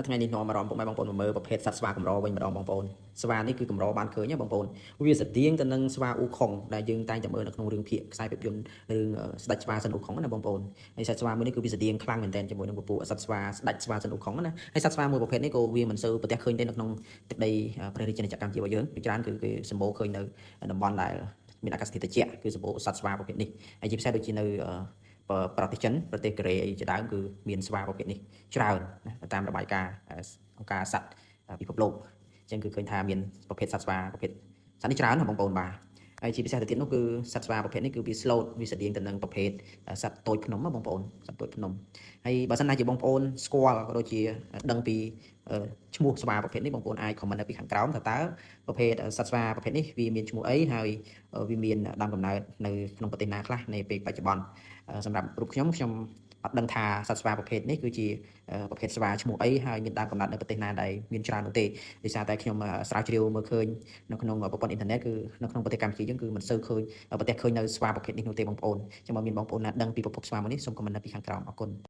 ថ្ងៃនេះនាំអារម្មណ៍ពុកម៉ែបងប្អូនមកមើលប្រភេទសត្វស្វាកម្រវិញម្ដងបងប្អូនស្វានេះគឺកម្របានឃើញណាបងប្អូនវាស្រដៀងទៅនឹងស្វាអ៊ូខុងដែលយើងតែងតែមើលនៅក្នុងរឿងភាគខ្សែភាពយន្តរឿងស្ដេចស្វាសិនអ៊ូខុងណាបងប្អូនហើយសត្វស្វាមួយនេះគឺវាស្រដៀងខ្លាំងមែនទែនជាមួយនឹងពពួកសត្វស្វាស្ដេចស្វាសិនអ៊ូខុងណាហើយសត្វស្វាមួយប្រភេទនេះក៏វាមិនសូវប្រទះឃើញទេនៅក្នុងទឹកដីព្រះរាជាណាចក្រកម្ពុជារបស់យើងពីច្រើនគឺគេសម្បូរឃើញនៅតំបន់ដែលមានអាកាសធាតុត្រជាក់គឺសម្បូរសត្វស្វាប្រភេទនេះហើយជាពិសេសដូចជានៅប្រទេសចិនប្រទេសកូរ៉េជាដើមគឺមានស្វាប្រភេទនេះច្រើនណាតាមរបាយការណ៍អង្គការសត្វពិភពលោកអញ្ចឹងគឺឃើញថាមានប្រភេទសត្វស្វាប្រភេទសត្វនេះច្រើនណាបងប្អូនបាទហើយជាពិសេសទៅទៀតនោះគឺសត្វស្វាប្រភេទនេះគឺវា slot វាស្រដៀងទៅនឹងប្រភេទសត្វតូចភ្នំណាបងប្អូនសត្វតូចភ្នំហើយបើសិនណាជាបងប្អូនស្គាល់ក៏ដូចជាដឹងពីឈ្មោះស្វាប្រភេទនេះបងប្អូនអាច comment នៅពីខាងក្រោមថាតើប្រភេទសត្វស្វាប្រភេទនេះវាមានឈ្មោះអីហើយវាមានដើមកំណើតនៅក្នុងប្រទេសណាខ្លះនៃពេលបច្ចុប្បន្នសម្រាប់រូបខ្ញុំអត់ដឹងថាសត្វស្វាប្រភេទនេះគឺជាប្រភេទស្វាឈ្មោះអីហើយមានដើមកំណើតនៅប្រទេសណាដែលមានច្រើននោះទេដោយសារតែខ្ញុំស្រាវជ្រាវមើលឃើញនៅក្នុងប្រព័ន្ធអ៊ីនធឺណិតគឺនៅក្នុងប្រទេសកម្ពុជាយើងគឺមិនសូវឃើញប្រទេសឃើញនៅស្វាប្រភេទនេះនោះទេបងប្អូនចឹងបើមានបងប្អូនណាដឹងពីប្រភពស្វាមួយនេះសូមខមមិននៅពីខាងក្រោមអរគុណ